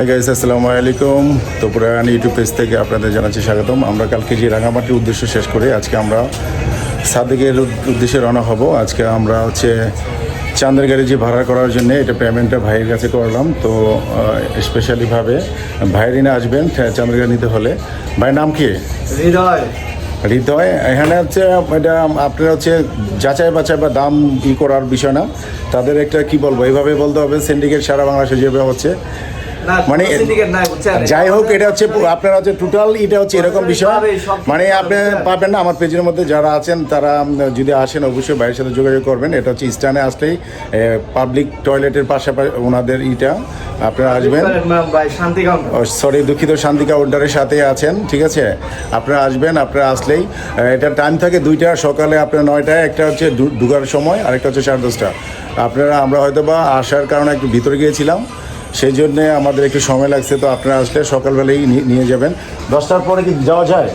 Hi guys, আসসালামু আলাইকুম। তো পুরান ইউটিউব পেজ থেকে আপনাদের জানাচ্ছি স্বাগতম। আমরা কালকে যে রাঙামাটির উদ্দেশ্য শেষ করে আজকে আমরা সাদেকের উদ্দেশ্যে রওনা হব। আজকে আমরা চাঁদের গাড়ি যে ভাড়া করার জন্য এটা পেমেন্টটা ভাইয়ের কাছে করলাম। তো স্পেশালিভাবে ভাইয়েরই না আসবেন চাঁদের গাড়ি নিতে হলে। ভাইয়ের নাম কি? হৃদয়। এখানে এটা আপনার যাচাই বাছাই বা দাম করার বিষয় না, তাদের একটা কি বলবো, এইভাবে বলতে হবে সিন্ডিকেট সারা বাংলাদেশে যেভাবে হচ্ছে, মানে যাই হোক, এটা আপনার টোটাল এটা এরকম বিষয়। মানে আপনি পাবেন না। আমার পেজের মধ্যে যারা আছেন তারা যদি আসেন অবশ্যই ভাইয়ের সাথে যোগাযোগ করবেন। এটা স্ট্যান্ডে আসলেই পাবলিক টয়লেটের পাশাপাশি ওনাদের আপনারা আসবেন। সরি, দুঃখিত, শান্তি কাউন্টারের সাথে আছেন, ঠিক আছে। আপনারা আসবেন, আপনারা আসলেই এটা টাইম থাকে দুইটা, সকালে আপনার 9টায়, একটা ঢুকার সময়, আরেকটা 10:30। আমরা হয়তো বা আসার কারণে একটু ভিতরে গিয়েছিলাম, সেই জন্যে আমাদের একটু সময় লাগছে। তো আপনারা আসলে সকালবেলাই নিয়ে যাবেন। 10টার পরে কি যাওয়া যায়?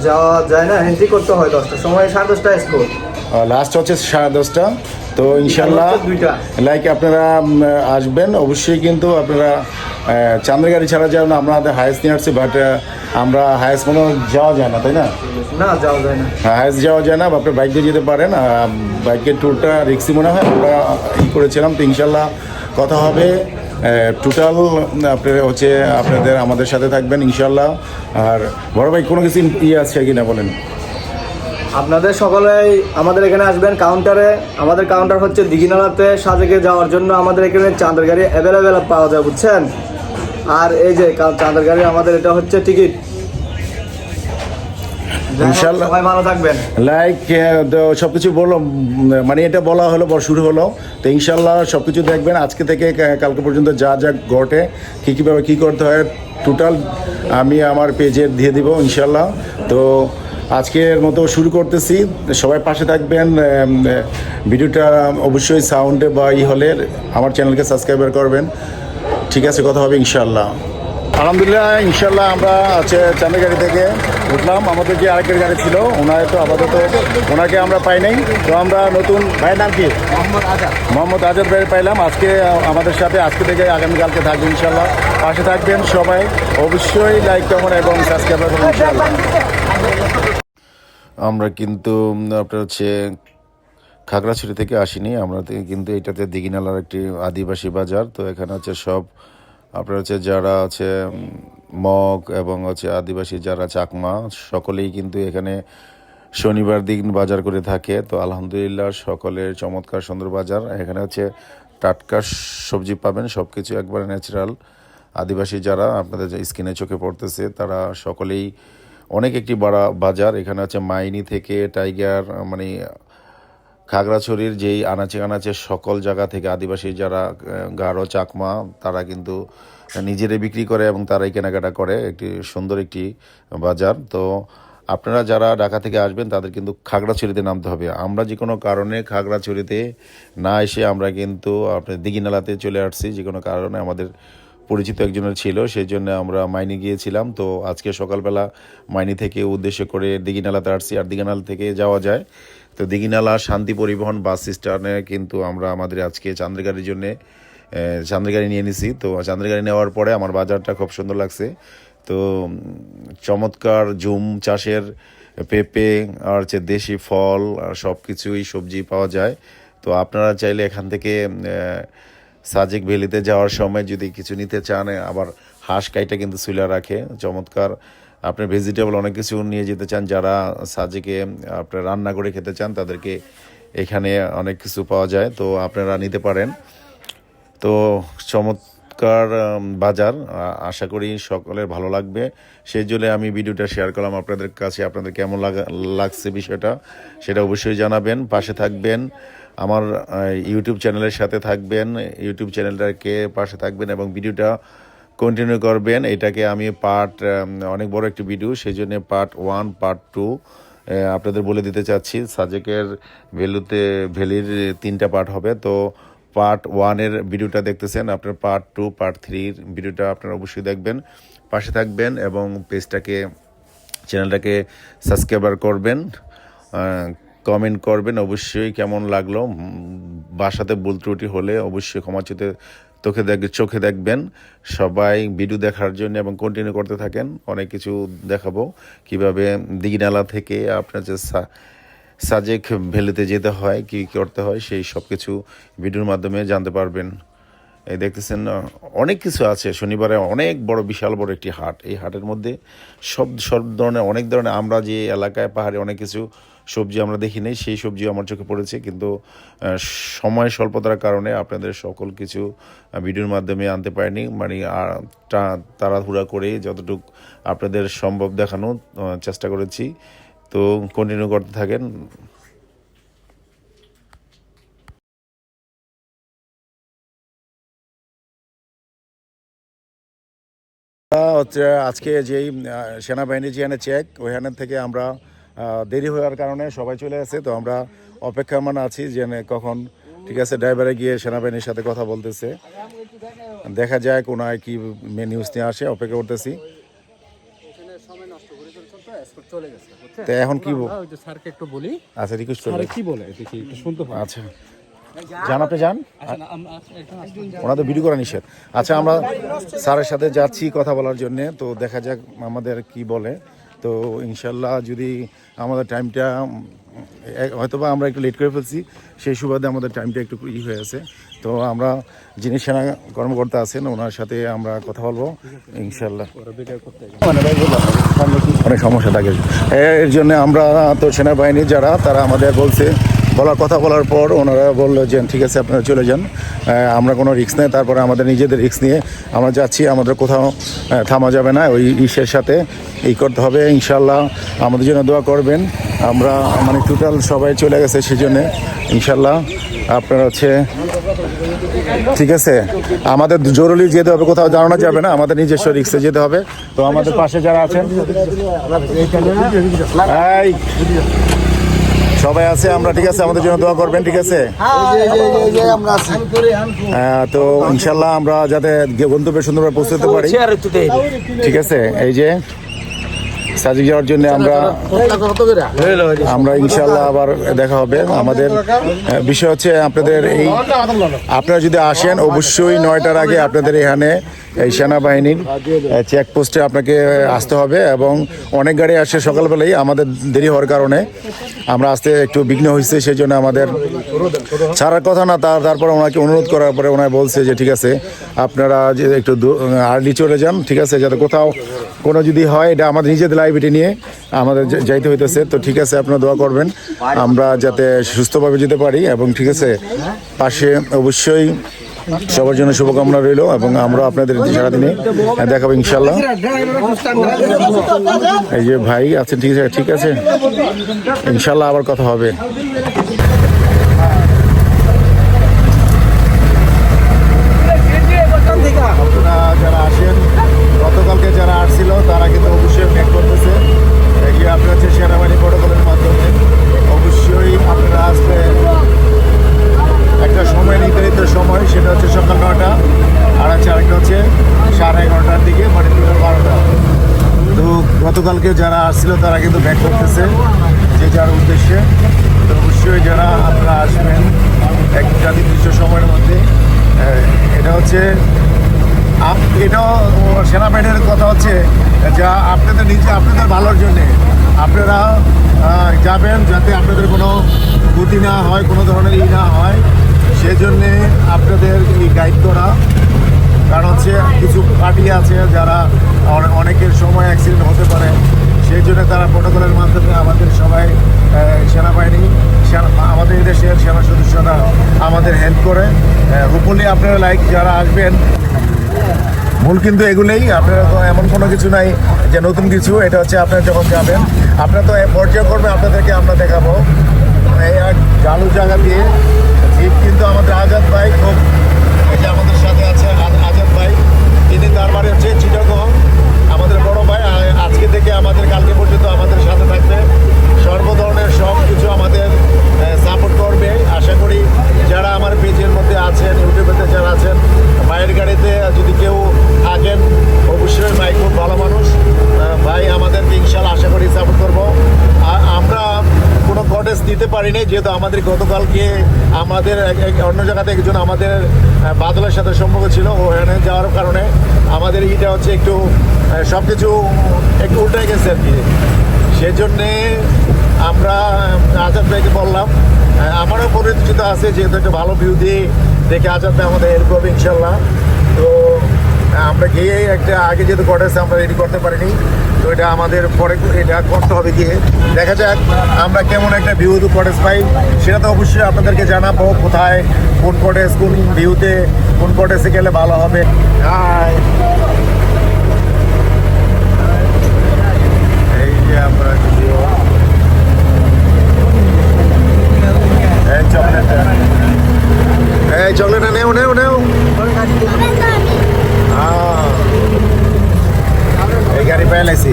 যাওয়া যায় না, এন্ট্রি করতে হয় 10টার সময়, 10:30 স্কোর, লাস্ট 10:30। তো ইনশাল্লাহ আপনারা আসবেন অবশ্যই। কিন্তু আপনারা চাঁদের গাড়ি ছাড়া যাবেন না। আমাদের হায়েস্ট নিয়ে আসছি, বাট আমরা হায়েস্ট যাওয়া যায় না, তাই না? না, যাওয়া যায় না, হায়েস্ট যাওয়া যায় না। আপনার বাইক দিয়ে যেতে পারেন। বাইকের ট্যুরটা রিক্সি মনে হয়, আমরা করেছিলাম। তো ইনশাল্লাহ কথা হবে। টোটাল আপনাদের আমাদের সাথে থাকবেন ইনশাল্লাহ। আর বড় ভাই, কোনো কিছু আছে কি না বলেন? আপনাদের সকলেই আমাদের এখানে আসবেন কাউন্টারে। আমাদের কাউন্টার হচ্ছে দিঘিনালাতে। সাজেকে যাওয়ার জন্য আমাদের এখানে চাঁদের গাড়ি অ্যাভেলেবেল পাওয়া যায়, বুঝছেন। আর এই যে চাঁদের গাড়ি আমাদের এটা হচ্ছে টিকিট। ইনশাল্লাহ সবাই ভালো থাকবেন। সব কিছু বললাম, মানে এটা বলা হলো, শুরু হলো। তো ইনশাল্লাহ সব কিছু দেখবেন আজকে থেকে কালকে পর্যন্ত যা যা ঘটে, কীভাবে কী করতে হয়, টোটাল আমি আমার পেজে দিয়ে দিব ইনশাল্লাহ। তো আজকের মতো শুরু করতেছি। সবাই পাশে থাকবেন। ভিডিওটা অবশ্যই সাউন্ডে বা হলে আমার চ্যানেলকে সাবস্ক্রাইব করবেন, ঠিক আছে। কথা হবে ইনশাল্লাহ। আলহামদুলিল্লাহ, ইনশাল্লাহ আমরা চাঁদের গাড়ি থেকে উঠলাম। আমাদের যে আরেকের গাড়ি ছিল, ওনার তো আপাতত ওনাকে আমরা পাই নাই। তো আমরা নতুন ভাইয়ের নাম কি? মোহাম্মদ আজাদ ভাই পাইলাম আজকে আমাদের সাথে। আজকে থেকে আগামীকালকে থাকবে ইনশাল্লাহ। পাশে থাকবেন সবাই অবশ্যই। লাইক, কমেন্ট এবং সাবস্ক্রাইব করবেন ইনশাল্লাহ। আমরা কিন্তু আপনার খাগড়াছড়ি থেকে আসিনি। আমরা কিন্তু এটাতে দিঘিনালার একটি আদিবাসী বাজার। তো এখানে সব আপনার যারা মগ এবং আদিবাসী যারা চাকমা, সকলেই কিন্তু এখানে শনিবার দিন বাজার করে থাকে। তো আলহামদুলিল্লাহ সকলের চমৎকার সুন্দর বাজার। এখানে টাটকা সবজি পাবেন, সব কিছু একবারে ন্যাচারাল। আদিবাসী যারা আপনাদের স্কিনে চোখে পড়তেছে, তারা সকলেই অনেক একটি বড় বাজার। এখানে মাইনি থেকে টাইগার, মানে খাগড়াছড়ির যেই আনাচে কানাচে সকল জায়গা থেকে আদিবাসী যারা গারো চাকমা, তারা কিন্তু নিজেরাই বিক্রি করে এবং তারাই কেনাকাটা করে। একটি সুন্দর একটি বাজার। তো আপনারা যারা ঢাকা থেকে আসবেন তাদের কিন্তু খাগড়াছড়িতে নামতে হবে। আমরা যে কোনো কারণে খাগড়াছড়িতে না এসে আমরা কিন্তু আপনার দিঘিনালাতে চলে আসছি। যে কোনো কারণে আমাদের পরিচিত একজনের ছিল, সেই জন্য আমরা মাইনি গিয়েছিলাম। তো আজকে সকালবেলা মাইনি থেকে উদ্দেশ্য করে দিঘিনালাতে আসছি। আর দিঘিনালা থেকে যাওয়া যায়। তো দিঘিনালা শান্তি পরিবহন বাস স্ট্যান্ডে কিন্তু আমরা আমাদের আজকে চাঁদের গাড়ির জন্যে চাঁদের গাড়ি নিয়ে নিছি। তো চাঁদের গাড়ি নেওয়ার পরে আমার বাজারটা খুব সুন্দর লাগছে। তো চমৎকার জুম চাষের পেঁপে আর দেশি ফল আর সব কিছুই সবজি পাওয়া যায়। তো আপনারা চাইলে এখান থেকে সাজেক ভ্যালিতে যাওয়ার সময় যদি কিছু নিতে চান, আবার হাঁস কাইটা কিন্তু চুলা রাখে চমৎকার। আপনার ভেজিটেবল অনেক কিছু নিয়ে যেতে চান, যারা সাজেকে আপনার রান্না করে খেতে চান, তাদেরকে এখানে অনেক কিছু পাওয়া যায়। তো আপনারা নিতে পারেন। তো চমৎকার বাজার, আশা করি সকলের ভালো লাগবে। সেই জন্য আমি ভিডিওটা শেয়ার করলাম আপনাদের কাছে। আপনাদের কেমন লাগছে বিষয়টা, সেটা অবশ্যই জানাবেন। পাশে থাকবেন, আমার ইউটিউব চ্যানেলের সাথে থাকবেন, ইউটিউব চ্যানেলটাকে পাশে থাকবেন এবং ভিডিওটা কন্টিনিউ করবেন। এটাকে আমি অনেক বড় একটি ভিডিও, সেই জন্য পার্ট 1, পার্ট 2 আপনাদের বলে দিতে চাচ্ছি। সাজেকের ভ্যালির 3টা পার্ট হবে। তো পার্ট 1-এর ভিডিওটা দেখতেছেন, আপনার পার্ট 2, পার্ট 3-র ভিডিওটা আপনারা অবশ্যই দেখবেন। পাশে থাকবেন এবং চ্যানেলটাকে সাবস্ক্রাইব করবেন, কমেন্ট করবেন অবশ্যই কেমন লাগলো। বাসাতে ভুল ত্রুটি হলে অবশ্যই ক্ষমা চোখে দেখবেন। সবাই ভিডিও দেখার জন্য এবং কন্টিনিউ করতে থাকেন। অনেক কিছু দেখাবো কিভাবে দিঘিনালা থেকে আপনার যে সাজেক ভ্যালিতে যেতে হয়, কী করতে হয়, সেই সব কিছু ভিডিওর মাধ্যমে জানতে পারবেন। এই দেখতেছেন অনেক কিছু আছে। শনিবারে অনেক বড়, বিশাল বড় একটি হাট। এই হাটের মধ্যে সব ধরনের, অনেক ধরনের, আমরা যে এলাকায় পাহাড়ে অনেক কিছু সবজি আমরা দেখি নেই, সেই সবজি আমার চোখে পড়েছে, কিন্তু সময় স্বল্পতার কারণে আপনাদের সকল কিছু ভিডিওর মাধ্যমে আনতে পারিনি। মানে তাড়াহুড়া করে যতটুকু আপনাদের সম্ভব দেখানোর চেষ্টা করেছি। তো কন্টিনিউ করতে থাকেন। হচ্ছে আজকে যেই সেনাবাহিনী যেখানে চেক, ওইখানে থেকে আমরা দেরি হওয়ার কারণে সবাই চলে গেছে। তো আমরা অপেক্ষামান আছি যে কখন, ঠিক আছে, ড্রাইভারে গিয়ে সেনাবাহিনীর সাথে কথা বলতেছে, দেখা যায় কোনায় কি নিউজ নিয়ে আসে, অপেক্ষা করতেছি। তো এখন কি স্যারকে একটু বলি, আচ্ছা রিকোয়েস্ট করবেন কি বলে দেখি একটু শুনতে পাই। আচ্ছা যান, আপনি যান, ওনাদের ভিডিও করা নিষেধ। আচ্ছা আমরা স্যারের সাথে যাচ্ছি কথা বলার জন্য। তো দেখা যাক আমাদের কি বলে। তো ইনশাল্লাহ যদি আমাদের টাইমটা, হয়তো বা আমরা একটু লেট করে ফেলছি, সেই সুবাদে আমাদের টাইমটা একটু হয়ে আছে। তো আমরা যিনি সেনা কর্মকর্তা আছেন ওনার সাথে আমরা কথা বলবো ইনশাল্লাহ। অনেক সমস্যা থাকে, এর জন্য আমরা তো সেনাবাহিনী যারা, তারা আমাদের কথা বলার পর ওনারা বললো যে ঠিক আছে আপনারা চলে যান, আমরা কোনো রিস্ক নেই। তারপরে আমাদের নিজেদের রিস্ক নিয়ে আমরা যাচ্ছি, আমাদের কোথাও থামা যাবে না, ওই ইসের সাথে করতে হবে। ইনশাল্লাহ আমাদের জন্য দোয়া করবেন। আমরা মানে টোটাল সবাই চলে গেছে, সেই জন্যে ইনশাল্লাহ আপনারা হচ্ছে, ঠিক আছে, আমাদের জরুরি যেতে হবে, কোথাও জানানো যাবে না, আমাদের নিজস্ব রিক্সে যেতে হবে। তো আমাদের পাশে যারা আছেন সবাই আছে, আমরা, ঠিক আছে, আমাদের জন্য দোয়া করবেন, ঠিক আছে। তো ইনশাল্লাহ আমরা যাতে গন্তব্যে সুন্দরভাবে পৌঁছতে পারি, ঠিক আছে। এই যে সাজিক যাওয়ার জন্য আমরা ইনশাল্লাহ আবার দেখা হবে। আমাদের বিষয় হচ্ছে আপনারা যদি আসেন অবশ্যই 9টার আগে আপনাদের এখানে এই সেনাবাহিনীর চেকপোস্টে আপনাকে আসতে হবে। এবং অনেক গাড়ি আসে সকালবেলায়, আমাদের দেরি হওয়ার কারণে আমরা আসতে একটু বিঘ্ন হয়েছে, সেই জন্য আমাদের ছাড়ার কথা না। তারপর ওনাকে অনুরোধ করার পরে ওনায় বলছে যে ঠিক আছে আপনারা যে একটু আর্লি চলে যান, ঠিক আছে, যাতে কোথাও কোনো যদি হয়, এটা আমাদের নিজেদের লাইবিটি নিয়ে আমাদের যাইতে হইতেছে। তো ঠিক আছে, আপনারা দোয়া করবেন আমরা যাতে সুস্থভাবে যেতে পারি। এবং ঠিক আছে, পাশে অবশ্যই সবার জন্য শুভকামনা রইল, এবং আমরা আপনাদের সারাদিনে দেখাবো ইনশাল্লাহ। এই যে ভাই আছেন, ঠিক আছে, ইনশাল্লাহ আবার কথা হবে। আপনারা যারা আসেন, গতকালকে যারা আসছিল তারা কিন্তু অবশ্যই মেক করতেছে। এই যে আপনার হচ্ছে সেনাবাহিনী প্রটোকলের মাধ্যমে অবশ্যই আপনারা আসবে একটা সময়, নির্ধারিত সময়, সেটা হচ্ছে সকাল 9টা, আর আরেকটা হচ্ছে 11:30টার দিকে, মানে 12টা। তো গতকালকে যারা আসছিল তারা কিন্তু ব্যাক করতেছে যে যার উদ্দেশ্যে। তো অবশ্যই যারা আপনারা আসবেন একটা নির্দিষ্ট সময়ের মধ্যে, এটা হচ্ছে এটাও সেনাবাহিনীর কথা হচ্ছে যা আপনাদের ভালোর জন্যে আপনারা যাবেন, যাতে আপনাদের কোনো ক্ষতি না হয়, কোনো ধরনের না হয়, সেই জন্যে আপনাদের গাইড করা। কারণ হচ্ছে কিছু পার্টি আছে যারা অনেকের সময় অ্যাক্সিডেন্ট হতে পারে, সেই জন্য তারা প্রোটোকলের মাধ্যমে আমাদের সবাই সেনাবাহিনী, আমাদের দেশের সেনা সদস্যরা আমাদের হেল্প করে। হোপফুলি আপনারা যারা আসবেন, মূল কিন্তু এগুলোই, আপনারা তো এমন কোনো কিছু নাই যে নতুন কিছু। এটা হচ্ছে আপনারা যখন যাবেন, আপনারা তো পর্যায় করবেন, আপনাদেরকে আমরা দেখাবো এই এক জালু জায়গা দিয়ে ঠিক। কিন্তু আমাদের আজাদ ভাই খুব, এই যে আমাদের সাথে আছে আজাদ ভাই, তিনি তার বাড়ি হচ্ছে চিটাগং, আমাদের বড় ভাই। আজকে থেকে আমাদের কালকে পর্যন্ত আমাদের সাথে থাকবে, সর্ব ধরনের সব কিছু আমাদের সাপোর্ট করবে। আশা করি যারা আমার পেজের মধ্যে আছেন, ইউটিউবেতে যারা আছেন, ভাইয়ের গাড়িতে যদি কেউ থাকেন, অবশ্যই ভাই খুব ভালো মানুষ, ভাই আমাদেরকে ইনশাল্লাহ আশা করি সাপোর্ট করবো। আমরা কোনো কটেজ দিতে পারি নাই, যেহেতু আমাদের গতকালকে আমাদের অন্য জায়গাতে একজন আমাদের বাদলের সাথে সম্পর্ক ছিল, ওখানে যাওয়ার কারণে আমাদের এটা হচ্ছে একটু সব কিছু একটু উল্টে গেছে আর কি। সেজন্যে আমরা আজাদ ভাইকে বললাম, আমারও পরিচিত আছে, যেহেতু একটা ভালো ভিউ দিয়ে দেখে আজাদ ভাই আমাদের হেল্প করবে ইনশাল্লাহ। তো আমরা গিয়ে একটা আগে যেহেতু কটেজ আমরা রেডি করতে পারিনি, তো এটা আমাদের পরে এটা করতে হবে, গিয়ে দেখা যাক আমরা কেমন একটা ভিউ কটেজ পাই। সেটা তো অবশ্যই আপনাদেরকে জানাবো, কোথায় কোন কটেজ, কোন ভিউতে কোন কটেজে গেলে ভালো হবে। এই যে আমরা এই চকলেটটা নেও নেও নেও। এই গাড়ি পাইলাইছি।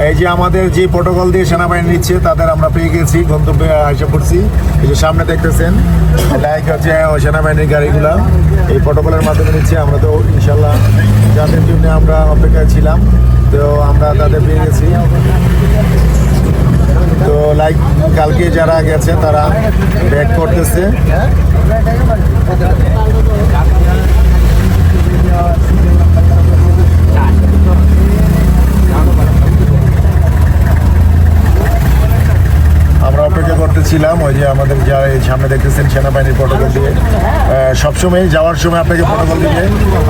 এই যে আমাদের যে প্রোটোকল দিয়ে সেনাবাহিনী নিচ্ছে তাদের আমরা পেয়ে গেছি, গন্তব্যে এসে পড়ছি। এই যে সামনে দেখতেছেন লাইক হচ্ছে ওই সেনাবাহিনীর গাড়িগুলা এই প্রোটোকলের মাধ্যমে নিচ্ছে। আমরা তো ইনশাল্লাহ যাদের জন্য আমরা অপেক্ষায় ছিলাম, তো আমরা তাদের পেয়ে গেছি। তো লাইক কালকে যারা গেছে তারা ব্যাক করতেছে। আমরা অপেক্ষা করতেছিলাম ওই যে আমাদের যারা এই সামনে দেখতেছেন সেনাবাহিনীর প্রোটোকল দিয়ে সবসময় যাওয়ার সময় আপনাকে প্রোটোকল দিবে,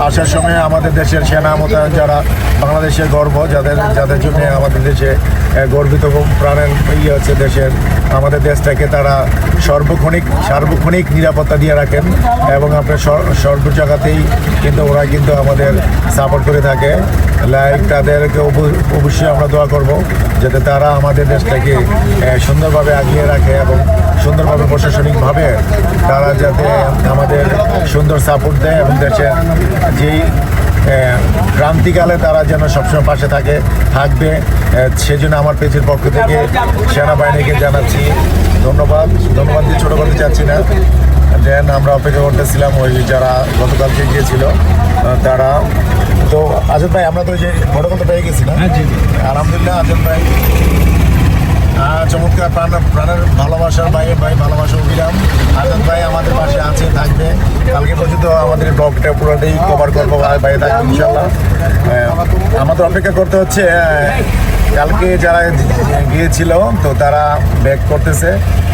আসার সময় আমাদের দেশের সেনা মোতায়েন যারা বাংলাদেশের গর্ব, যাদের জন্য আমাদের দেশে গর্বিত প্রাণের হচ্ছে দেশের আমাদের দেশটাকে তারা সার্বক্ষণিক নিরাপত্তা দিয়ে রাখেন এবং আপনার সর্ব জায়গাতেই কিন্তু ওরা কিন্তু আমাদের সাপোর্ট করে থাকে। লাইক তাদেরকে অবশ্যই আমরা দোয়া করব যাতে তারা আমাদের দেশটাকে সুন্দরভাবে আগিয়ে রাখে এবং সুন্দরভাবে প্রশাসনিকভাবে তারা যাতে আমাদের সুন্দর সাপোর্ট দেয় এবং দেশের যেই ক্রান্তিকালে তারা যেন সবসময় পাশে থাকবে। সেজন্য আমার পেজের পক্ষ থেকে সেনাবাহিনীকে জানাচ্ছি ধন্যবাদ দিয়ে ছোটো করতে চাচ্ছি না। দেন আমরা অপেক্ষা করতেছিলাম ওই যারা গতকালকে গিয়েছিল তারা। তো আজাদ ভাই আমরা তো ওই যে প্রোটোকলটা পেয়ে গেছি না? আলহামদুলিল্লাহ আজাদ ভাই চমৎকার প্রাণের ভালোবাসার ভাই ভালোবাসা অভিরাম আজাদ ভাই আমাদের পাশে আছে, থাকবে। কালকে পর্যন্ত আমাদের ব্লগটা পুরোটাই কভার করবো, ভাই থাকবে ইনশাল্লাহ। আমাদের অপেক্ষা করতে হচ্ছে। কালকে যারা গিয়েছিল তো তারা ব্যাক করতেছে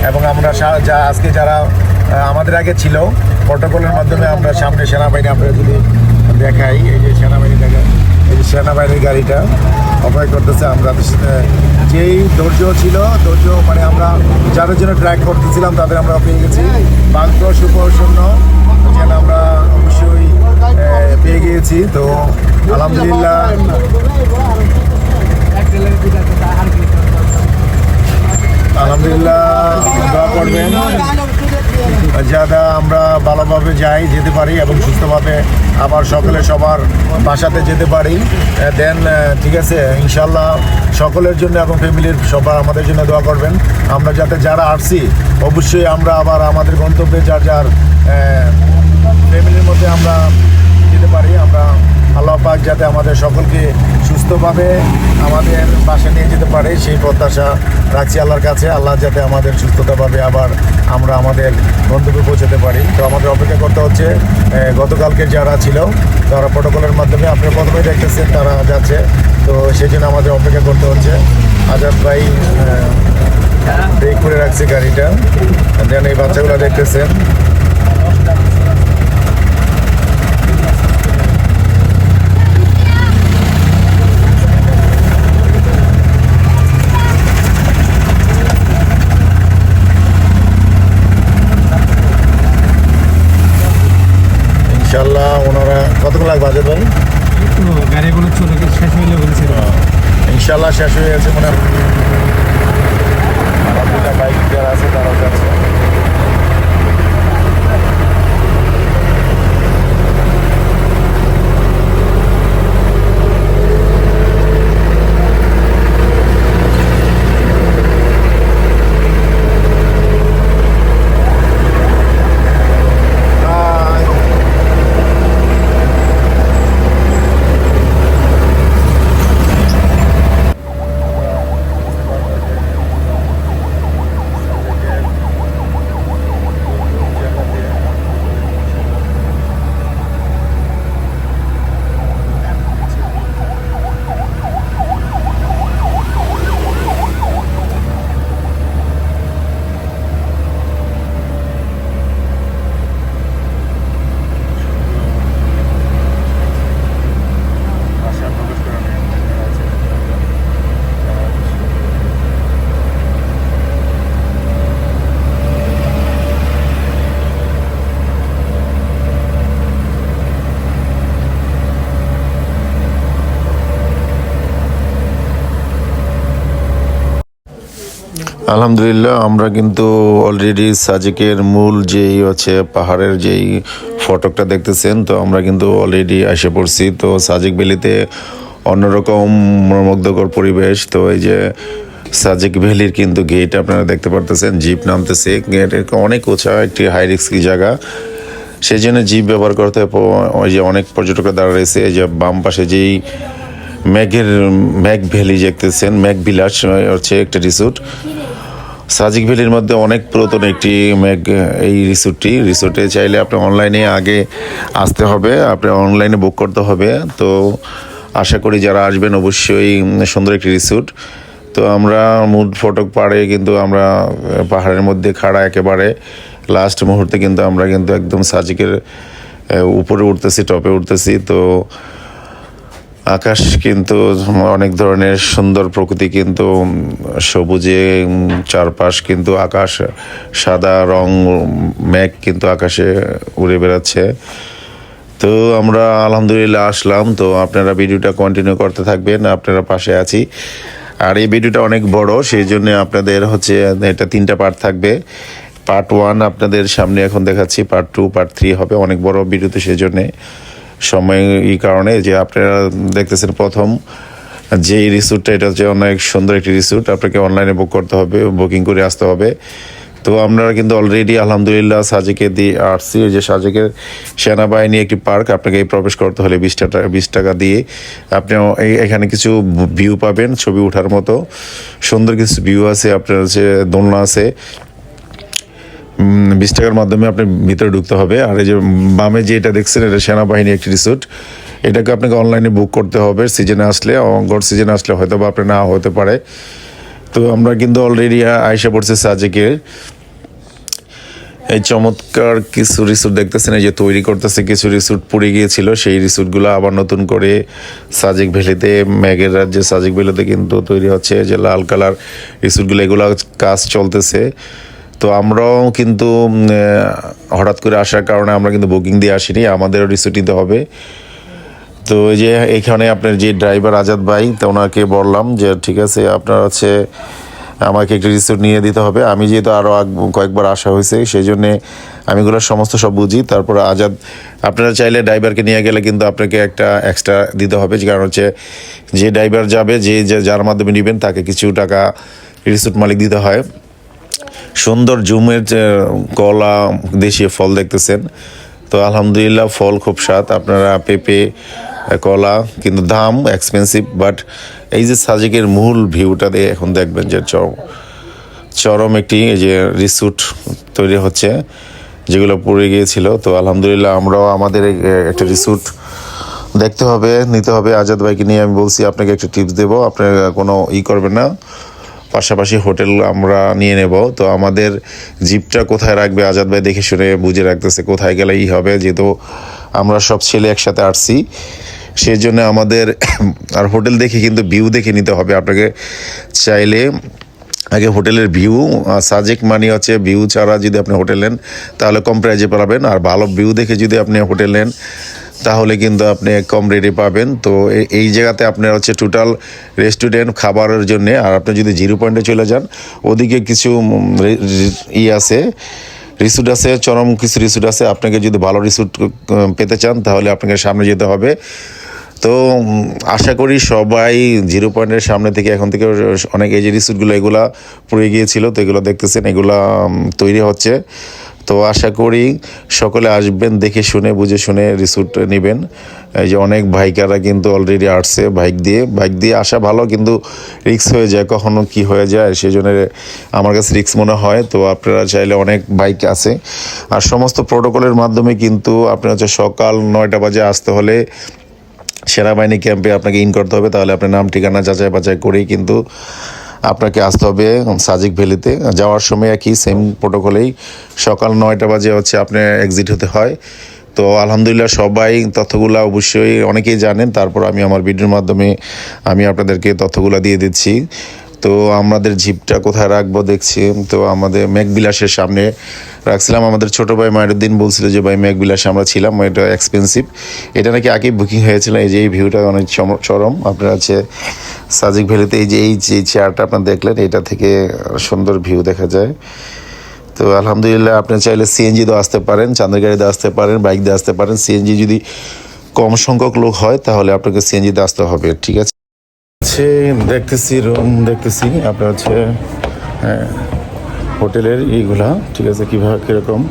এবং আমরা আজকে যারা আমাদের আগে ছিল প্রোটোকলের মাধ্যমে আমরা সামনে সেনাবাহিনী আমরা যদি দেখাই, এই যে সেনাবাহিনী দেখা, এই যে সেনাবাহিনীর গাড়িটা অপেক্ষা করতেছে। আমরা যেই ধৈর্য ছিল মানে আমরা যাদের জন্য ট্র্যাক করতেছিলাম তাদের আমরা পেয়ে গেছি। বাক্য সুপ্রসন্ন যেন আমরা অবশ্যই পেয়ে গিয়েছি। তো আলহামদুলিল্লাহ দোয়া করবেন যাতে আমরা ভালোভাবে যেতে পারি এবং সুস্থভাবে আবার সবার বাসাতে যেতে পারি। দেন ঠিক আছে ইনশাল্লাহ সকলের জন্য এবং ফ্যামিলির সবার আমাদের জন্য দোয়া করবেন। আমরা যারা আসছি অবশ্যই আমরা আবার আমাদের গন্তব্যে যার ফ্যামিলির মধ্যে আমরা যেতে পারি। আমরা আল্লাহ পাক যাতে আমাদের সকলকে সুস্থভাবে আমাদের বাসায় নিয়ে যেতে পারে সেই প্রত্যাশা রাখছি আল্লাহর কাছে। আল্লাহ যাতে আমাদের সুস্থতাভাবে আবার আমরা আমাদের গন্তব্যে পৌঁছাতে পারি। তো আমাদের অপেক্ষা করতে হচ্ছে। গতকালকে যারা ছিল তারা প্রোটোকলের মাধ্যমে আপনারা প্রথমেই দেখতেছেন তারা যাচ্ছে, তো সেই জন্য আমাদের অপেক্ষা করতে হচ্ছে। আজাদ ভাই ব্রেক করে রাখছে গাড়িটা, দেন এই বাচ্চাগুলো দেখতেছেন। ইনশাল্লাহ ওনারা কতক্ষণ লাগবে আজাদ ভাই? গাড়িগুলো চলে শেষ হইলে বলছিল ইনশাল্লাহ শেষ হয়ে গেছে মনে হয়। বাইক যারা আছে তারাও যাচ্ছে। আলহামদুলিল্লাহ আমরা কিন্তু অলরেডি সাজেকের মূল যেই হচ্ছে পাহাড়ের যেই ফটকটা দেখতেছেন, তো আমরা কিন্তু অলরেডি এসে পড়ছি। তো সাজেক ভ্যালিতে অন্যরকম মনোমুগ্ধকর পরিবেশ। তো এই যে সাজেক ভ্যালির কিন্তু গেট আপনারা দেখতে পারতেছেন, জিপ নামতেছে। গেট অনেক উঁচা একটি হাই রিস্কি জায়গা, সেই জন্য জিপ ব্যবহার করতে ওই যে অনেক পর্যটকরা দাঁড়া রয়েছে। এই যে বাম পাশে যেই ম্যাগ ভ্যালি দেখতেছেন, ম্যাগ বিলাস হচ্ছে একটা রিসোর্ট। সাজেক ভ্যালির মধ্যে অনেক পুরাতন একটি এই রিসোর্টে চাইলে আপনি অনলাইনে আগে আসতে হবে, আপনি অনলাইনে বুক করতে হবে। তো আশা করি যারা আসবেন অবশ্যই সুন্দর একটি রিসোর্ট। তো আমরা মূল ফটক পাড়ে কিন্তু আমরা পাহাড়ের মধ্যে খাড়া একেবারে লাস্ট মুহূর্তে কিন্তু আমরা কিন্তু একদম সাজেকের উপরে উঠতেছি, টপে উঠতেছি। তো আকাশ কিন্তু অনেক ধরনের সুন্দর প্রকৃতি, কিন্তু সবুজে চারপাশ কিন্তু আকাশ সাদা রং, মেঘ কিন্তু আকাশে উড়ে বেড়াচ্ছে। তো আমরা আলহামদুলিল্লাহ আসলাম। তো আপনারা ভিডিওটা কন্টিনিউ করতে থাকবেন, আপনারা পাশে আছি। আর এই ভিডিওটা অনেক বড়, সেই জন্য আপনাদের হচ্ছে এটা 3টা পার্ট থাকবে। পার্ট 1 আপনাদের সামনে এখন দেখাচ্ছি, পার্ট 2, পার্ট 3 হবে। অনেক বড় ভিডিওতে, সেই জন্যে সময় এই কারণে যে আপনারা দেখতেছেন প্রথম যে রিসোর্টটা, এটা হচ্ছে অনেক সুন্দর একটি রিসোর্ট। আপনাকে অনলাইনে বুক করতে হবে, বুকিং করে আসতে হবে। তো আমরা কিন্তু অলরেডি আলহামদুলিল্লাহ সাজেকে দিয়ে আসছি। যে সাজেকের সেনাবাহিনী একটি পার্ক, আপনাকে এই প্রবেশ করতে হলে 20 টাকা দিয়ে আপনি এখানে কিছু ভিউ পাবেন, ছবি ওঠার মতো সুন্দর কিছু ভিউ আছে। আপনার হচ্ছে দোলনা আছে, 20 টাকার মাধ্যমে আপনি ভিতরে ঢুকতে হবে। আর এই যে বামে যে এটা দেখছেন, এটা সেনাবাহিনী একটি রিসোর্ট। এটাকে আপনাকে অনলাইনে বুক করতে হবে সিজনে আসলে, গড় সিজনে আসলে হয়তো বা আপনি না হতে পারে। তো আমরা কিন্তু অলরেডি আইসা পড়ছে সাজেকে। এই চমৎকার কিছু রিসোর্ট দেখতেছেন, এই যে তৈরি করতেছে। কিছু রিসোর্ট পুড়ে গিয়েছিল, সেই রিসোর্টগুলো আবার নতুন করে সাজেক ভ্যালিতে, মেঘের রাজ্যে সাজেক ভ্যালিতে কিন্তু তৈরি হচ্ছে। যে লাল কালার রিসোর্টগুলো, এগুলো কাজ চলতেছে। তো আমরাও কিন্তু হঠাৎ করে আসার কারণে আমরা কিন্তু বুকিং দিয়ে আসিনি, আমাদেরও রিসোর্ট নিতে হবে। তো এই যে এখানে আপনার যে ড্রাইভার আজাদ ভাই, তো ওনাকে বললাম যে ঠিক আছে আপনার হচ্ছে আমাকে একটা রিসোর্ট নিয়ে দিতে হবে। আমি যেহেতু আরও কয়েকবার আসা হয়েছে, সেই জন্যে আমি এগুলো সমস্ত সব বুঝি। তারপরে আজাদ, আপনারা চাইলে ড্রাইভারকে নিয়ে গেলে কিন্তু আপনাকে একটা এক্সট্রা দিতে হবে, কারণ হচ্ছে যে ড্রাইভার যাবে, যার মাধ্যমে নেবেন তাকে কিছু টাকা রিসোর্ট মালিক দিতে হয়। সুন্দর জুমের কলা, দেশীয় ফল দেখতেছেন। তো আলহামদুলিল্লাহ ফল খুব স্বাদ। আপনারা পেঁপে, কলা, কিন্তু দাম এক্সপেন্সিভ। বাট এই যে সাজেকের মূল ভিউটা দিয়ে এখন দেখবেন যে চরম একটি এই যে রিসোর্ট তৈরি হচ্ছে, যেগুলো পড়ে গিয়েছিল। তো আলহামদুলিল্লাহ আমরাও আমাদের একটা রিসোর্ট দেখতে হবে, নিতে হবে। আজাদ ভাইকে নিয়ে আমি বলছি আপনাকে একটা টিপস দেবো, আপনার কোনো করবেন না, পাশাপাশি হোটেল আমরা নিয়ে নেব। তো আমাদের জিপটা কোথায় রাখবে আজাদ ভাই দেখে শুনে বুঝে রাখতেছে, কোথায় গেলে হবে। যেহেতু আমরা সব ছেলে একসাথে আসছি, সেই জন্য আমাদের আর হোটেল দেখে কিন্তু ভিউ দেখে নিতে হবে। আপনাকে চাইলে আগে হোটেলের ভিউ, সাজেক মানে হচ্ছে ভিউ ছাড়া যদি আপনি হোটেল নেন তাহলে কম প্রাইজে পাবেন, আর ভালো ভিউ দেখে যদি আপনি হোটেল নেন তাহলে কিন্তু আপনি কম রেটে পাবেন। তো এই জায়গাতে আপনার হচ্ছে টোটাল রেস্টুরেন্ট খাবারের জন্যে। আর আপনি যদি 0 পয়েন্টে চলে যান, ওদিকে কিছু আছে, রিসোর্ট আছে, চরম কিছু রিসোর্ট আছে। আপনাকে যদি ভালো রিসোর্ট পেতে চান তাহলে আপনাকে সামনে যেতে হবে। তো আশা করি সবাই 0 পয়েন্টের সামনে থেকে এখন থেকে অনেক এই যে রিসোর্টগুলো, এগুলা পড়ে গিয়েছিল, তো এগুলো দেখতেছেন, এগুলা তৈরি হচ্ছে। তো আশা করি সকলে আসবেন, দেখে শুনে বুঝে শুনে রিসোর্ট নেবেন। এই যে অনেক বাইকাররা কিন্তু অলরেডি আসছে বাইক দিয়ে আসা ভালো, কিন্তু রিস্ক হয়ে যায়, কখনো কি হয়ে যায়, সেই জন্য আমার কাছে রিস্ক মনে হয়। তো আপনারা চাইলে অনেক বাইক আছে, আর সমস্ত প্রোটোকলের মাধ্যমে কিন্তু আপনার হচ্ছে সকাল 9টা বাজে আসতে হলে সেনাবাহিনী ক্যাম্পে আপনাকে করতে হবে। তাহলে আপনার নাম ঠিকানা যাচাই বাছাই করেই কিন্তু আপনাকে আসতে হবে সাজেক ভ্যালিতে। যাওয়ার সময় একই সেম প্রোটোকলেই সকাল 9টা বাজে হচ্ছে আপনি এক্সিট হতে হয়। তো আলহামদুলিল্লাহ সবাই তথ্যগুলো অবশ্যই অনেকেই জানেন, তারপর আমি আমার ভিডিওর মাধ্যমে আমি আপনাদেরকে তথ্যগুলো দিয়ে দিচ্ছি। তো আমাদের জিপটা কোথায় রাখবো দেখছি, তো আমাদের মেঘবিলাসের সামনে রাখছিলাম। আমাদের ছোট ভাই মাইনুদ্দিন বলছিল যে ভাই মেঘবিলাসে আমরা ছিলাম, এটা এক্সপেন্সিভ, এটা নাকি আগে বুকিং হয়েছিল। এই যে এই ভিউটা অনেক চরম। আপনার আছে সাজেক ভ্যালিতে এই যে চেয়ারটা আপনার দেখলেন, এটা থেকে সুন্দর ভিউ দেখা যায়। তো আলহামদুলিল্লাহ, আপনি চাইলে সিএনজি দিয়ে আসতে পারেন, চাঁদের গাড়িতে আসতে পারেন, বাইক দিয়ে আসতে পারেন। সিএনজি যদি কম সংখ্যক লোক হয় তাহলে আপনাকে সিএনজিতে আসতে হবে, ঠিক আছে। দেখতেছি রুম, দেখতেছি আপনার হচ্ছে হোটেলের এইগুলা, ঠিক আছে, কীভাবে কীরকম।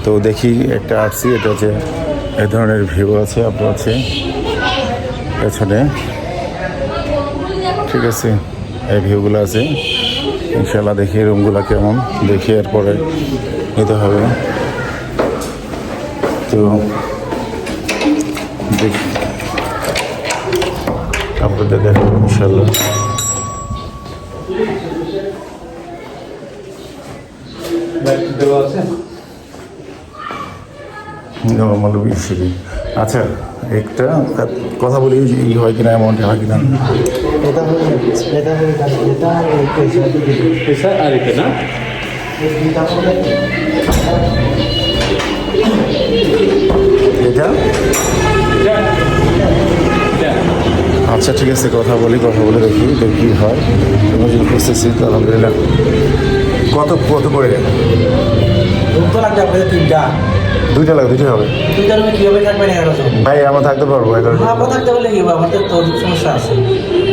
তো দেখি একটা আসছি, এটা হচ্ছে এই ধরনের ভিউ আছে আপনার হচ্ছে পেছনে, ঠিক আছে, এই ভিউগুলো আছে। ইনশাল্লাহ দেখি রুমগুলো কেমন, দেখি এরপরে নিতে হবে। তো দেখি আপনাদের দেখো ইনশাল্লাহ। নর্মাল বেশি। আচ্ছা, একটা কথা বলি, ই হয় কিনা, অ্যামাউন্ট হয় কিনা। এটা আচ্ছা ঠিক আছে, কথা বলে দেখি কী হয়। করতেছি তো আলহামদুলিল্লাহ। কত করে? দুইটা লাগবে, দুইটা হবে ভাই। আমরা থাকতে পারবো 11 জন।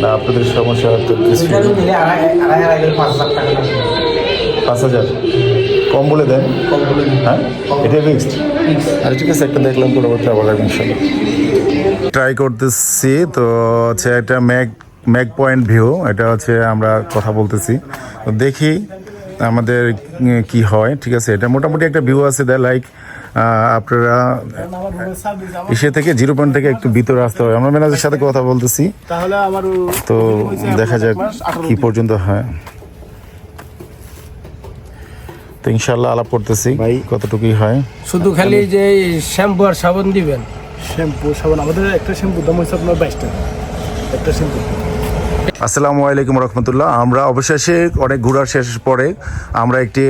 না, আপনাদের সমস্যা তো কিছু। 5,000 কম বলে দেন। হ্যাঁ, এটা ফিক্সড। আর ঠিক আছে, একটা দেখলাম, পরবর্তী আবার ইনশাল্লাহ ট্রাই করতেছি। তো হচ্ছে একটা ম্যাগ পয়েন্ট ভিউ, এটা হচ্ছে আমরা কথা বলতেছি। তো দেখি আমাদের কি হয়, ঠিক আছে। এটা মোটামুটি একটা ভিউ আছে, লাইক আপনারা এসে থেকে 0 পয়েন্ট থেকে একটু ভিতরে আসতে হবে। আমরা ম্যানেজারের সাথে কথা বলতেছি, তো দেখা যাক কি পর্যন্ত হয়। তো ইনশাল্লাহ আলাপ করতেছি ভাই, কতটুকুই হয়। শুধু খালি যে শ্যাম্পু আর সাবান দিবেন। শ্যাম্পু সাবান আমাদের একটা শ্যাম্পুর দাম হচ্ছে আপনার 22 টাকা একটা শ্যাম্পু। আসসালামু আলাইকুম রহমতুল্লাহ। আমরা অবশেষে অনেক ঘোরার শেষ পরে আমরা একটি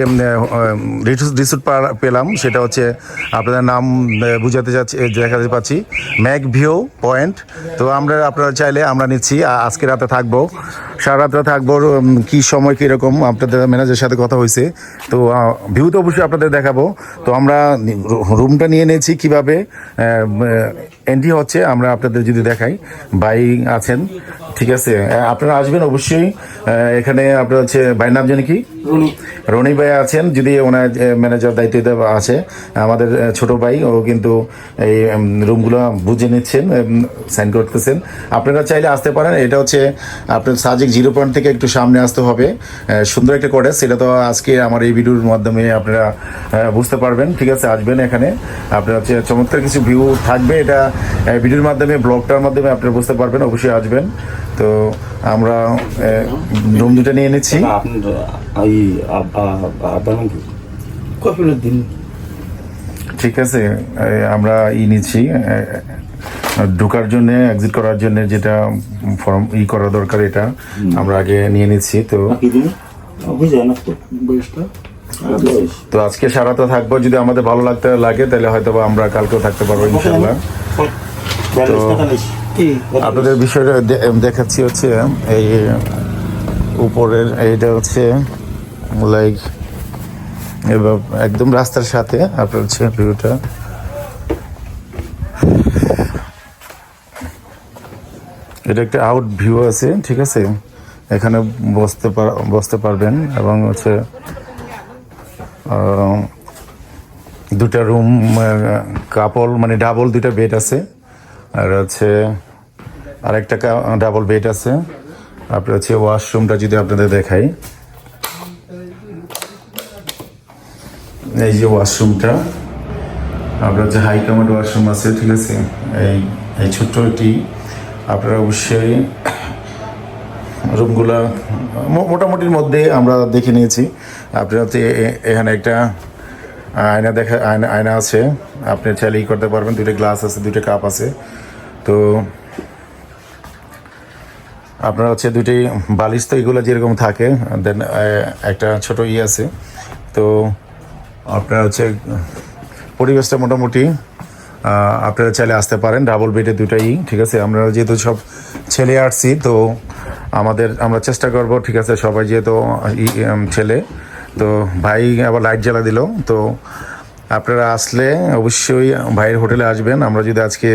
রিসোর্ট পেলাম। সেটা হচ্ছে আপনাদের নাম বুঝাতে যাচ্ছি, দেখাতে পাচ্ছি, ম্যাগ ভিউ পয়েন্ট। তো আপনারা চাইলে আমরা নিচ্ছি, আজকে রাতে থাকবো, সারা রাত্রে থাকবো। কী সময় কীরকম আপনাদের ম্যানেজারের সাথে কথা হয়েছে। তো ভিউ তো অবশ্যই আপনাদের দেখাবো। তো আমরা রুমটা নিয়ে নিয়েছি, কীভাবে এন্ট্রি হচ্ছে আমরা আপনাদের যদি দেখাই। ভাই আছেন, ঠিক আছে, আপনারা আসবেন অবশ্যই এখানে। আপনার হচ্ছে ভাইয়ের নাম জানি কি? রনি ভাই আছেন, যদি ওনার ম্যানেজার দায়িত্ব আছে, আমাদের ছোট ভাই, ও কিন্তু এই রুমগুলো বুঝে নিচ্ছেন, সাইন করতেছেন। আপনারা চাইলে আসতে পারেন। এটা হচ্ছে আপনার সাজেক 0 পয়েন্ট থেকে একটু সামনে আসতে হবে। সুন্দর একটা কটেজ, সেটা তো আজকে আমার এই ভিডিওর মাধ্যমে আপনারা বুঝতে পারবেন, ঠিক আছে। আসবেন এখানে, আপনার হচ্ছে চমৎকার কিছু ভিউ থাকবে। এটা ভিডিওর মাধ্যমে, ব্লগটার মাধ্যমে আপনারা বুঝতে পারবেন, অবশ্যই আসবেন। তো আমরা রুম দুটো নিয়ে নিচ্ছি। ঠিক আছে, আমরা নিচ্ছি ঢোকার জন্য, এক্সিট করার জন্য যেটা ফর্ম করা দরকার, এটা আমরা আগে নিয়ে নিচ্ছি। তো আজকে সারা তো থাকবো, যদি আমাদের ভালো লাগে তাহলে হয়তো আমরা কালকেও থাকতে পারবো ইনশাল্লাহ। তো আপনাদের বিষয়টা দেখাচ্ছি হচ্ছে এই উপরের, এইটা হচ্ছে লাইক একদম রাস্তার সাথে আপনার হচ্ছে ভিউটা। এটা একটা আউট ভিউ আছে, ঠিক আছে। এখানে বসতে পারবেন, এবং হচ্ছে দুটা রুম, কাপল মানে ডাবল 2টা বেড আছে, আর হচ্ছে আরেকটা ডাবল বেড আছে। আপনার হচ্ছে ওয়াশরুমটা যদি আপনাদের দেখাই, এই যে ওয়াশরুমটা, আপনার হচ্ছে হাই কমান্ড ওয়াশরুম আছে, ঠিক আছে। এই ছোট্ট একটি, আপনারা অবশ্যই রুমগুলা মোটামুটির মধ্যে আমরা দেখে নিয়েছি। আপনার হচ্ছে এখানে একটা আয়না আছে, আপনি চাইলে করতে পারবেন। 2টা গ্লাস আছে, 2টা কাপ আছে। তো আপনার হচ্ছে 2টি বালিশ, তো এগুলো যেরকম থাকে, দেন একটা ছোট আছে। তো আপনার হচ্ছে পরিবেশটা মোটামুটি আপনারা চাইলে আসতে পারেন। ডাবল বেডে দুটাই, ঠিক আছে। আমরা যেহেতু সব ছেলে আসছি, তো আমরা চেষ্টা করব, ঠিক আছে, সবাই যেহেতু ছেলে, তো ভাই আবার লাইট জ্বালা দিল। তো আপনারা আসলে অবশ্যই ভাইয়ের হোটেলে আসবেন। আমরা যদি আজকে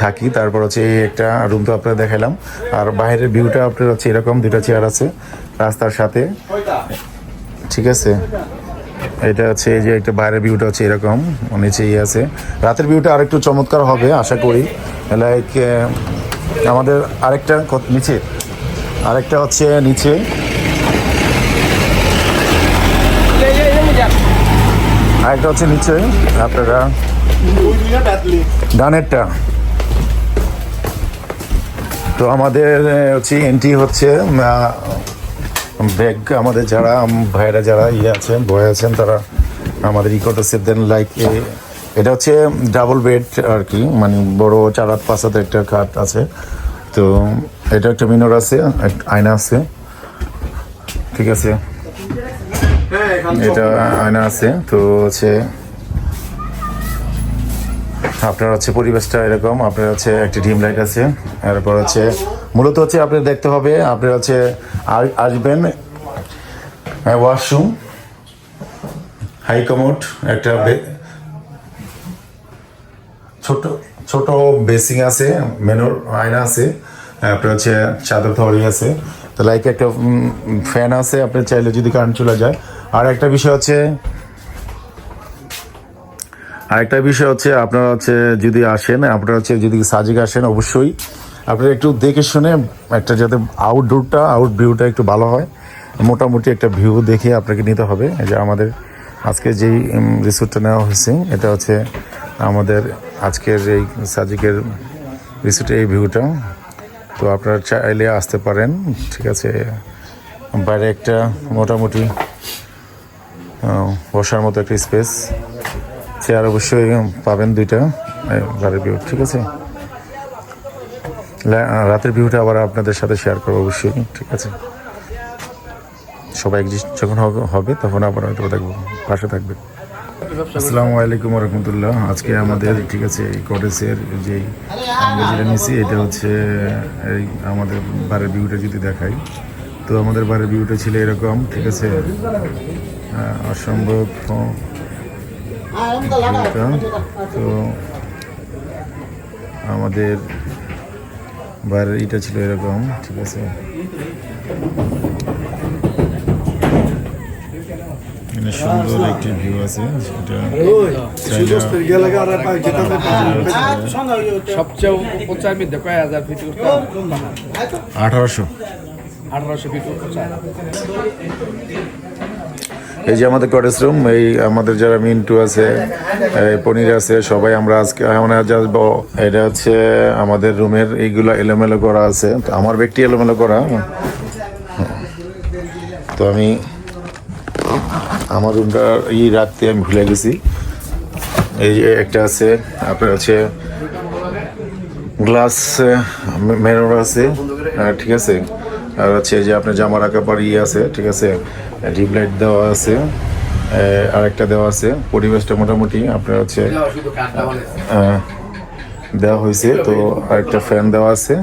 থাকি, তারপর হচ্ছে এই একটা রুম তো আপনারা দেখালাম। আর বাইরের ভিউটা আপনার হচ্ছে এরকম, দুটা চেয়ার আছে রাস্তার সাথে, ঠিক আছে। এটা হচ্ছে এই যে একটা বাইরের ভিউটা হচ্ছে এরকম, নিচে আছে। রাতের ভিউটা আরেকটু চমৎকার হবে আশা করি। লাইক আমাদের আরেকটা নিচে, আরেকটা হচ্ছে নিচে, আরেকটা হচ্ছে নিচে আপনারা ডানেরটা। তো আমাদের হচ্ছে এন্ট্রি হচ্ছে ব্যাগ, আমাদের যারা ভাইয়েরা যারা আছেন, বয় আছেন, তারা আমাদের করতেছে। দেন লাইক এটা হচ্ছে ডাবল বেড আর কি, মানে বড় 4-5 হাতের একটা খাট আছে। তো এটা একটা মিনর আছে, আয়না আছে, ঠিক আছে। এটা আয়না আছে। তো হচ্ছে আপনার হচ্ছে পরিবেশটা এরকম। আপনার হচ্ছে একটা ডিম লাইট আছে। এরপর হচ্ছে মূলত হচ্ছে আপনার দেখতে হবে, আপনার হচ্ছে আসবেন ওয়াশরুম, হাই কমোড, একটা ছোট বেসিং আছে, মেনুর আয়না আছে, আপনার হচ্ছে চাদর থরি আছে। তো লাইক একটা ফ্যান আছে, আপনি চাইলে যদি কারেন্ট চলে যায়। আর একটা বিষয় হচ্ছে আপনারা হচ্ছে যদি আসেন, আপনারা হচ্ছে যদি সাজেক আসেন, অবশ্যই আপনারা একটু দেখে শুনে একটা, যাতে আউট ভিউটা একটু ভালো হয়, মোটামুটি একটা ভিউ দেখে আপনাকে নিতে হবে। এই যে আমাদের আজকে যেই রিসোর্টটা নেওয়া হয়েছে, এটা হচ্ছে আমাদের আজকের এই সাজেকের রিসোর্টের এই ভিউটা। তো আপনারা চাইলে আসতে পারেন, ঠিক আছে। বাইরে একটা মোটামুটি বসার মতো একটা স্পেস, চেয়ার অবশ্যই পাবেন 2টা, বাইরের ভিউ, ঠিক আছে। রাতের ভিউটা আবার আপনাদের সাথে শেয়ার করবো অবশ্যই, ঠিক আছে। সবাই যখন হবে তখন আবার হয়তো দেখবো, পাশে থাকবে। আসসালামু আলাইকুম রহমতুল্লাহ। আজকে আমাদের, ঠিক আছে, এই কটেজের যেই আমরা যেটা নিয়েছি, এটা হচ্ছে এই আমাদের বাড়ির ভিউটা যদি দেখাই, তো আমাদের বাড়ির ভিউটা ছিল এরকম, ঠিক আছে। অসম্ভব ভিউটা। তো আমাদের বাড়ির এটা ছিল এরকম, ঠিক আছে। সুন্দর একটি ভিউ আছে, সেটা সবচেয়ে উঁচা মধ্যে কয় হাজার ফিট? 1800 ফিট উঁচা। এই যে আমাদের কটেজ রুম, এই আমাদের যারা মিন্টু আছে, পনির আছে, সবাই আমরা আজকে আসবো। এটা হচ্ছে আমাদের রুমের, এইগুলো এলোমেলো করা আছে, আমার ব্যক্তি এলোমেলো করা। তো আমি আমার রুমটা রাখতে আমি ভুলে গেছি। এই যে একটা আছে আপনার হচ্ছে গ্লাস মেরর আছে, ঠিক আছে। আর হচ্ছে যে আপনার জামা রাখা পর আছে, ঠিক আছে, ডিপ লাইট দেওয়া আছে, আরেকটা দেওয়া আছে। পরিবেশটা মোটামুটি আপনার হচ্ছে দেওয়া হয়েছে। তো আরেকটা ফ্যান দেওয়া আছে।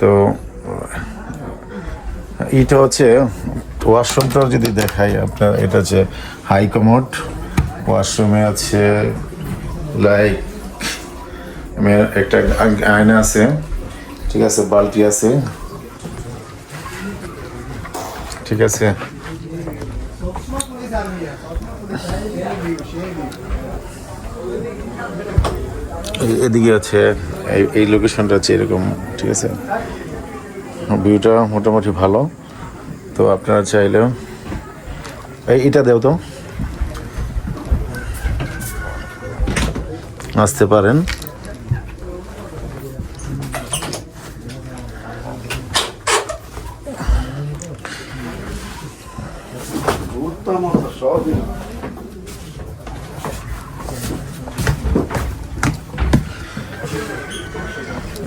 তো এটা হচ্ছে ওয়াশরুমটা যদি দেখাই আপনার, এটা হচ্ছে হাই কমোড। ওয়াশরুমে আছে লাইক একটা আয়না আছে, ঠিক আছে, বালতি আছে, ঠিক আছে। এদিকে আছে এই লোকেশনটা হচ্ছে এরকম, ঠিক আছে। ভিউটা মোটামুটি ভালো। তো আপনারা চাইলেও এইটা দেও তো আসতে পারেন।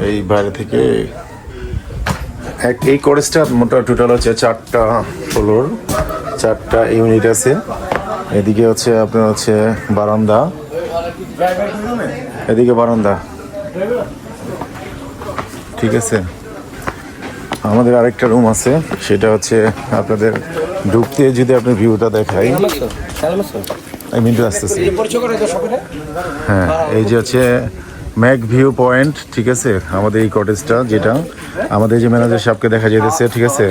এই বাইরে থেকে এই কটেজটা মোটা টোটাল হচ্ছে 4টা ফ্লোর, 4টা ইউনিট আছে। এদিকে হচ্ছে আপনার হচ্ছে বারান্দা, এদিকে বারান্দা, ঠিক আছে। আমাদের আরেকটা রুম আছে, সেটা হচ্ছে আপনাদের ঢুকতে যদি আপনি ভিউটা দেখাই, আমি মিন্টু আসতেছি। হ্যাঁ, এই যে হচ্ছে ম্যাক ভিউ পয়েন্ট, ঠিক আছে। আমাদের এই কটেজটা, যেটা আমাদের যে ম্যানেজার সাহেবকে দেখা যেতেছে, ঠিক আছে।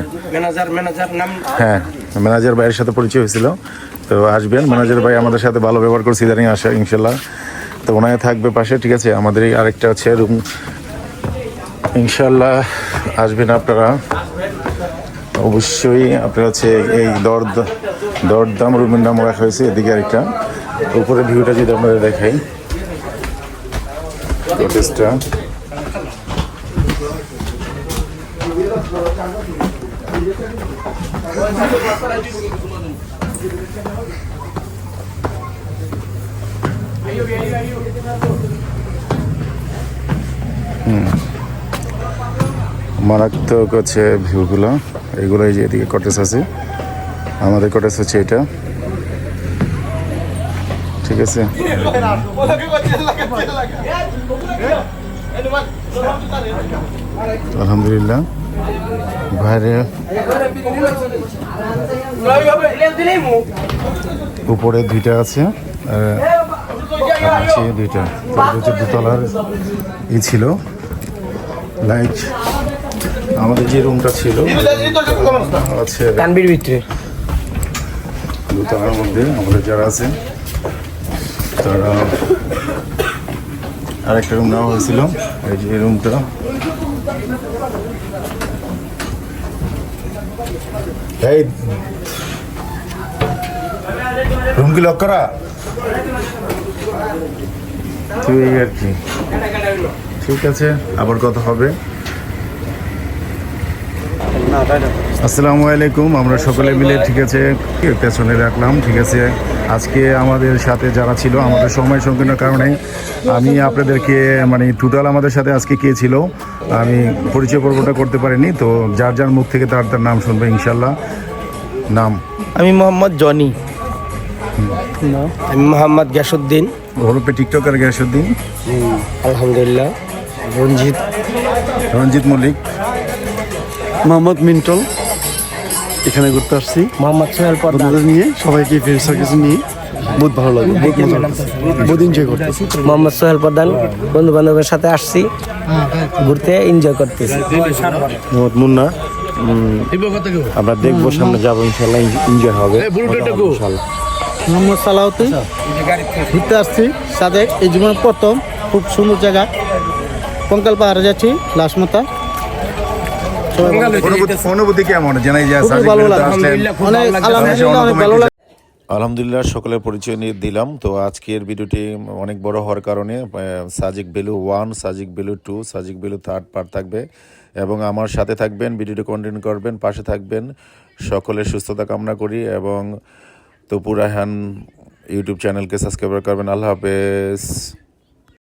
হ্যাঁ, ম্যানেজার ভাইয়ের সাথে পরিচয় হয়েছিল, তো আসবেন। ম্যানেজার ভাই আমাদের সাথে ভালো ব্যবহার করছে ইদানিং, আসা ইনশাল্লাহ। তো ওনায় থাকবে পাশে, ঠিক আছে। আমাদের এই আরেকটা হচ্ছে রুম, ইনশাল্লাহ আসবেন আপনারা অবশ্যই। আপনার হচ্ছে এই দরদাম রুমের নাম রাখা হয়েছে। এদিকে আরেকটা, উপরে ভিউটা যদি আপনাদের দেখাই, কটেজটা মারাত্মক হচ্ছে ভিউগুলো। এইগুলো এই যে এদিকে কটেজ আছে, আমাদের কটেজ হচ্ছে এটা, ঠিক আছে। আলহামদুলিল্লাহ, বাইরে উপরে দুইটা আছে আর নিচে দুইটা। তো এটা হচ্ছে দোতলার ছিল। লাইক আমাদের যে রুমটা ছিল আছে কানবির ভিতরে, দোতলার মধ্যে আমাদের যারা আছে তারা আরেকটা রুম নেওয়া হয়েছিল। এই যে রুমটা, এই রুম কি লক করা? তো এই আর কি, ঠিক আছে। আবার কথা হবে। আসসালামু আলাইকুম। আমরা সকলে মিলে, ঠিক আছে, পেছনে রাখলাম, ঠিক আছে। আজকে আমাদের সাথে যারা ছিল, আমাদের সময় সংকীর্ণের কারণে আমি আপনাদেরকে মানে টোটাল আমাদের সাথে আজকে কে ছিল আমি পরিচয় পর্বটা করতে পারিনি। তো যার যার মুখ থেকে তার তার নাম শুনবে ইনশাল্লাহ। নাম? আমি মোহাম্মদ জনি। আমি মোহাম্মদ গ্যাসুদ্দিন। ওরূপে টিকটকার গ্যাসুদ্দিন। আলহামদুলিল্লাহ। রঞ্জিত মল্লিক। মোহাম্মদ মিন্টল। এখানে ঘুরতে আসছি মোহাম্মদ সোহেল পর্দা বন্ধুদের নিয়ে, সবাইকে ফ্রেন্ড সার্কেল নিয়ে বহুত ভালো লাগে, বহুত মজা লাগছে, বহুত এনজয় করতেছি। মোহাম্মদ সোহেল প্রধান, বন্ধু বান্ধবের সাথে আসছি ঘুরতে, এনজয় করতেছি। মোহাম্মদ মুন্না। আমরা দেখবো, সামনে যাবো ইনশাল্লাহ, এনজয় হবে ইনশাল্লাহ। মোহাম্মদ সালাউদ্দিন, ঘুরতে আসছি সাদেক, এই জীবনের প্রথম, খুব সুন্দর জায়গা। কঙ্কাল পাহাড়ে যাচ্ছি, লাশমাতা। অনুভূতি কেমন জানাই যায়? ভালো লাগে, আলহামদুলিল্লাহ, অনেক ভালো লাগে। আলহামদুলিল্লাহ, সকলের পরিচয় নিয়ে দিলাম। তো আজকের ভিডিওটি অনেক বড় হওয়ার কারণে সাজিক বেলু 1, সাজিক বেলু 2, সাজিক বেলু 3rd পার্ট থাকবে, এবং আমার সাথে থাকবেন, ভিডিওটি কন্টিনিউ করবেন, পাশে থাকবেন। সকলের সুস্থতা কামনা করি, এবং তপু রায়হান ইউটিউব চ্যানেলকে সাবস্ক্রাইব করবেন। আল্লাহ হাফেজ।